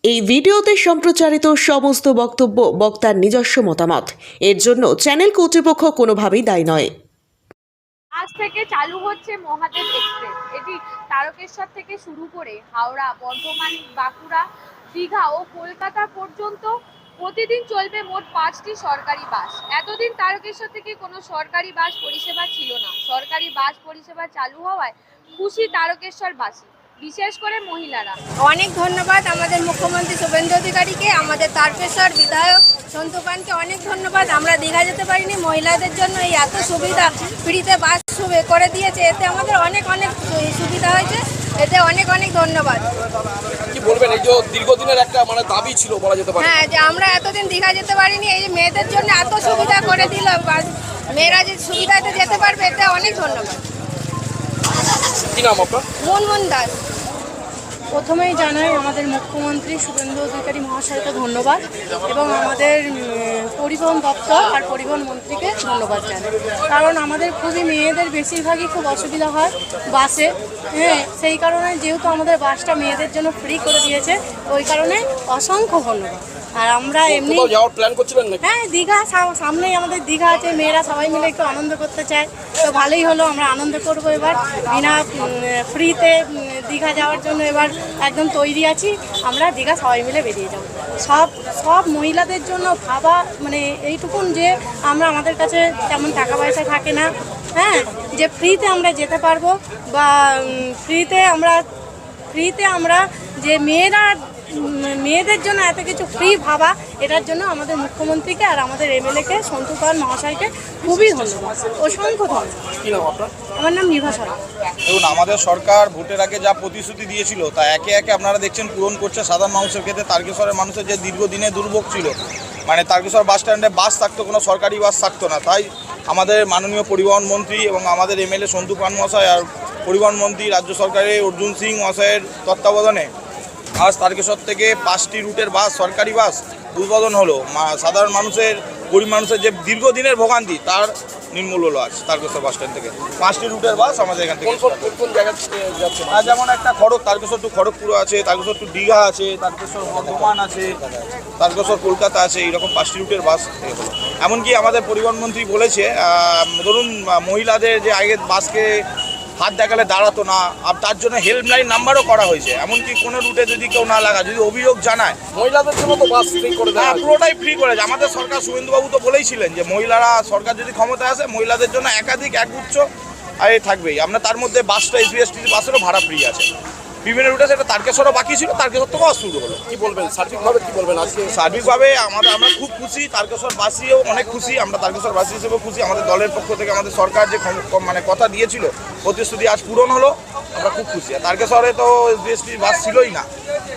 এই ভিডিওতে সম্প্রচারিত সমস্ত বক্তব্য বক্তার নিজস্ব মতামত। এর জন্য চ্যানেল কর্তৃপক্ষ কোনোভাবেই দায়ী নয়। আজ থেকে চালু হচ্ছে মহাদেব এক্সপ্রেস। এটি তারকেশ্বর থেকে শুরু করে হাওড়া, বর্ধমান, বাঁকুড়া, দীঘা ও কলকাতা পর্যন্ত প্রতিদিন চলবে মোট 5টি সরকারি বাস। এতদিন তারকেশ্বর থেকে কোনো সরকারি বাস পরিষেবা ছিল না। সরকারি বাস পরিষেবা চালু হওয়ায় খুশি তারকেশ্বরবাসী, বিশেষ করে মহিলারা। অনেক ধন্যবাদ আমাদের মুখ্যমন্ত্রী শুভেন্দু অধিকারীকে, আমাদের তারকেশ্বর বিধায়ক সন্তু পানকে অনেক ধন্যবাদ। আমরা দীঘা যেতে পারিনি, মহিলাদের জন্য এই এত সুবিধা, ফ্রিতে বাস করে দিয়েছে, এতে আমাদের অনেক অনেক সুবিধা হয়েছে, এতে অনেক অনেক ধন্যবাদ। কি বলবেন, এই যে দীর্ঘদিনের একটা দাবি ছিল বলা যেতে পারে। হ্যাঁ, যে আমরা এতদিন দীঘা যেতে পারিনি, এই যে মেয়েদের জন্য এত সুবিধা করে দিল, মেয়েরা যে সুবিধাতে যেতে পারবে, এতে অনেক ধন্যবাদ। কি নাম আপনার? মুনমুন দাস। প্রথমেই জানাই আমাদের মুখ্যমন্ত্রী শুভেন্দু অধিকারী মহাশয়কে ধন্যবাদ এবং আমাদের পরিবহন দপ্তর আর পরিবহন মন্ত্রীকে ধন্যবাদ জানাই। কারণ আমাদের খুবই মেয়েদের বেশিরভাগই খুব অসুবিধা হয় বাসে। হ্যাঁ, সেই কারণে যেহেতু আমাদের বাসটা মেয়েদের জন্য ফ্রি করে দিয়েছে, ওই কারণে অসংখ্য ধন্যবাদ। আর আমরা এমনি যাওয়ার প্ল্যান করছিলেন নাকি? হ্যাঁ, দীঘা সামনেই আমাদের দীঘা আছে, মেয়েরা সবাই মিলে একটু আনন্দ করতে চায়, তো ভালোই হলো, আমরা আনন্দ করবো এবার। বিনা ফ্রিতে দীঘা যাওয়ার জন্য এবার একদম তৈরি আছি, আমরা দীঘা সবাই মিলে বেরিয়ে যাব। সব মহিলাদের জন্য ভাবা, এইটুকুন যে আমাদের কাছে তেমন টাকা পয়সা থাকে না, হ্যাঁ, যে ফ্রিতে আমরা যেতে পারবো, বা ফ্রিতে আমরা যে মেয়েদের জন্য এত কিছু ফ্রি ভাবা, এটার জন্য আমাদের মুখ্যমন্ত্রীকে আর আমাদের এমএলএকে সন্তু পাল মহাশয়কে খুবই ধন্যবাদ, অসংখ্য ধন্যবাদ। কি নাম আপনার? আমার নাম নিভা সরকার। দেখুন, আমাদের সরকার ভোটের আগে যা প্রতিশ্রুতি দিয়েছিল তা একে একে আপনারা দেখছেন পূরণ করছে। সাধারণ মানুষের ক্ষেত্রে তারকেশ্বরের মানুষের যে দীর্ঘদিনে দুর্ভোগ ছিল, তারকেশ্বর বাস স্ট্যান্ডে বাস থাকতো, কোনো সরকারি বাস থাকতো না। তাই আমাদের মাননীয় পরিবহন মন্ত্রী এবং আমাদের এমএলএ সন্তু পান মহাশয় আর পরিবহন মন্ত্রী রাজ্য সরকারের অর্জুন সিং মহাশয়ের তত্ত্বাবধানে আজ তারকেশ্বর থেকে 5টি রুটের বাস, সরকারি বাস উদ্বোধন হলো। সাধারণ মানুষের, গরিব মানুষের যে দীর্ঘদিনের ভোগান্তি তার নির্মূল হলো আজ তারকেশ্বর বাস স্ট্যান্ড থেকে। 5টি রুটের বাস আমাদের এখান থেকে কোন জায়গা যাচ্ছে? যেমন একটা তারকেশ্বর টু খড়গপুর আছে, তারকেশ্বর টু দীঘা আছে, তারকেশ্বর বর্ধমান আছে, তারকেশ্বর কলকাতা আছে, এইরকম 5টি রুটের বাস হলো। এমনকি আমাদের পরিবহন মন্ত্রী বলেছে, ধরুন মহিলাদের যে আগে বাসকে হাত দেখালে দাঁড়াতো না, আর তার জন্য হেল্পলাইন নাম্বারও করা হয়েছে। এমনকি কোনো রুটে যদি কেউ না লাগা, যদি অভিযোগ জানায়, মহিলাদের জন্য তো বাস ফ্রি করে দেয়। পুরোটাই ফ্রি করেছে আমাদের সরকার। শুভেন্দুবাবু তো বলেইছিলেন যে মহিলারা, সরকার যদি ক্ষমতায় আসে, মহিলাদের জন্য একাধিক একগুচ্ছ আর থাকবেই। আমরা তার মধ্যে বাসটা এসবিএসটিসি বাসেরও ভাড়া ফ্রি আছে বিভিন্ন রুটে। সেটা তারকেশ্বরও বাকি ছিল, তারকেশ্বর থেকেও শুরু হলো। কি বলবেন সার্বিকভাবে, কি বলবেন আজকে? সার্বিকভাবে আমরা খুব খুশি, তারকেশ্বরবাসীও অনেক খুশি, আমরা তারকেশ্বরবাসী হিসেবেও খুশি। আমাদের দলের পক্ষ থেকে আমাদের সরকার যে কথা দিয়েছিল, প্রতিশ্রুতি আজ পূরণ হলো, আমরা খুব খুশি। আর তারকেশ্বরে তো এসবিএসটি বাস ছিলই না,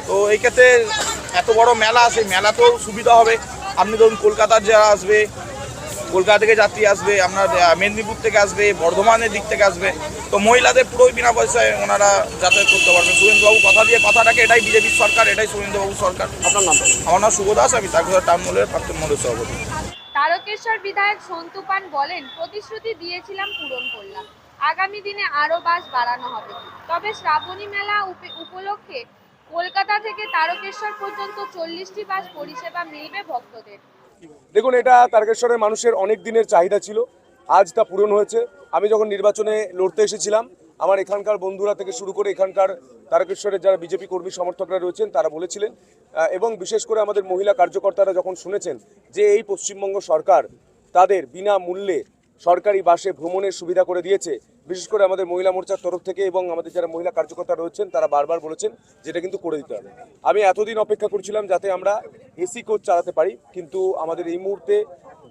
তো এই ক্ষেত্রে এত বড় মেলা, সেই মেলাতেও সুবিধা হবে। আপনি ধরুন কলকাতার যারা আসবে, কলকাতা থেকে যাত্রী আসবে, আপনার মেদিনীপুর থেকে আসবে, বর্ধমানের দিক থেকে আসবে, তো মহিলাদের পুরোই বিনা পয়সায় ওনারা যাতায়াত করতে পারবেন। শুভেন্দুবাবু কথা দিয়ে কথাটাকে, এটাই বিজেপির সরকার, এটাই শুভেন্দুবাবু সরকার। আপনার নাম? আমার নাম শুভ দাস, আমি তারকেশ্বর টাউন মলের প্রাক্তন মলের সভাপতি। তারকেশ্বর বিধায়ক সন্তু পান বলেন, প্রতিশ্রুতি দিয়েছিলাম, পূরণ করলাম। আগামী দিনে আরও বাস বাড়ানো হবে। তবে শ্রাবণী মেলা উপলক্ষে কলকাতা থেকে তারকেশ্বর পর্যন্ত 40টি বাস পরিষেবা মিলবে ভক্তদের। দেখুন, এটা তারকেশ্বরের মানুষের অনেক দিনের চাহিদা ছিল, আজ তা পূরণ হয়েছে। আমি যখন নির্বাচনে লড়তে এসেছিলাম, আমার এখানকার বন্ধুরা থেকে শুরু করে এখানকার তারকেশ্বরের যারা বিজেপি কর্মী সমর্থকরা রয়েছেন, তারা বলেছিলেন, এবং বিশেষ করে আমাদের মহিলা কার্যকর্তারা যখন শুনেছেন যে এই পশ্চিমবঙ্গ সরকার তাদের বিনামূল্যে সরকারি বাসে ভ্রমণের সুবিধা করে দিয়েছে, বিশেষ করে আমাদের মহিলা মোর্চার তরফ থেকে এবং আমাদের যারা মহিলা কার্যকর্তা রয়েছেন, তারা বারবার বলেছেন যেটা কিন্তু করে দিতে হবে। আমি এতদিন অপেক্ষা করছিলাম যাতে আমরা এসি কোচ চালাতে পারি, কিন্তু আমাদের এই মুহূর্তে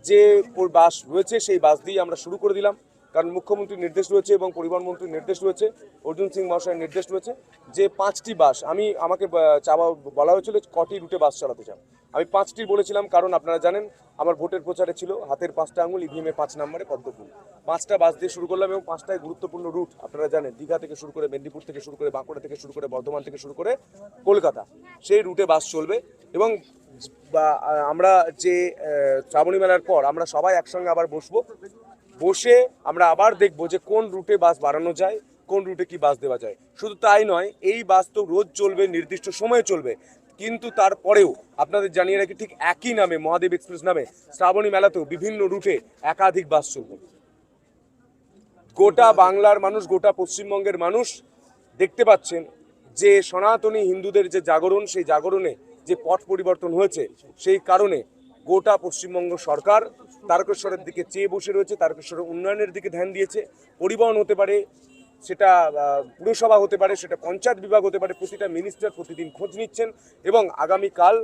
যে বাস রয়েছে সেই বাস দিয়ে আমরা শুরু করে দিলাম। কারণ মুখ্যমন্ত্রীর নির্দেশ রয়েছে এবং পরিবহন মন্ত্রীর নির্দেশ রয়েছে, অর্জুন সিং মহাশয়ের নির্দেশ রয়েছে যে 5টি বাস, আমাকে বলা হয়েছিল কটি রুটে বাস চালাতে চান, আমি 5টি বলেছিলাম। কারণ আপনারা জানেন আমার ভোটের প্রচারে ছিল হাতের 5টা আঙুল, ইভিএমে 5 নম্বরে পদ্মফুল। 5টা বাস দিয়ে শুরু করলাম এবং 5টাই গুরুত্বপূর্ণ রুট। আপনারা জানেন দীঘা থেকে শুরু করে, মেদিনীপুর থেকে শুরু করে, বাঁকুড়া থেকে শুরু করে, বর্ধমান থেকে শুরু করে কলকাতা, সেই রুটে বাস চলবে। এবং আমরা যে শ্রাবণী মেলার পর আমরা সবাই একসঙ্গে আবার বসে আমরা আবার দেখবো যে কোন রুটে বাস বাড়ানো যায়, কোন রুটে কি বাস দেওয়া যায়। শুধু তাই নয়, এই বাস তো রোজ চলবে, নির্দিষ্ট সময়ে চলবে। কিন্তু তারপরেও আপনাদের জানিয়ে রাখি ঠিক একই নামে মহাদেব এক্সপ্রেস নামে শ্রাবণী মেলাতেও বিভিন্ন রুটে একাধিক বাস চলবে। গোটা বাংলার মানুষ, গোটা পশ্চিমবঙ্গের মানুষ দেখতে পাচ্ছেন যে সনাতনী হিন্দুদের যে জাগরণ, সেই জাগরণে যে পথ পরিবর্তন হয়েছে, সেই কারণে গোটা পশ্চিমবঙ্গ সরকার তারকেশ্বরের দিকে চেয়ে বসে রয়েছে, তারকেশ্বরের উন্নয়নের দিকে ধ্যান দিয়েছে। পরিবহন হতে পারে, সেটা পুরসভা হতে পারে, সেটা পঞ্চায়েত বিভাগ হতে পারে, প্রতিটা মিনিস্টার প্রতিদিন খোঁজ নিচ্ছেন এবং আগামীকাল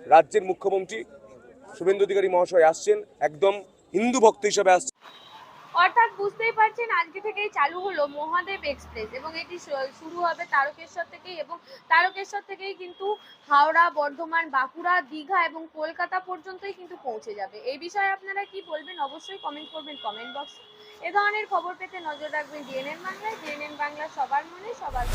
রাজ্যের মুখ্যমন্ত্রী শুভেন্দু অধিকারী মহাশয় আসছেন, একদম হিন্দু ভক্ত হিসাবে আসছেন। অর্থাৎ বুঝতেই পারছেন আজকে থেকেই চালু হলো মহাদেব এক্সপ্রেস এবং এটি শুরু হবে তারকেশ্বর থেকেই এবং তারকেশ্বর থেকেই কিন্তু হাওড়া, বর্ধমান, বাঁকুড়া, দীঘা এবং কলকাতা পর্যন্তই কিন্তু পৌঁছে যাবে। এই বিষয়ে আপনারা কি বলবেন অবশ্যই কমেন্ট করবেন কমেন্ট বক্সে। এ ধরনের খবর পেতে নজর রাখবেন ডিএনএন বাংলায়। ডিএনএন বাংলা সবার মনে সবার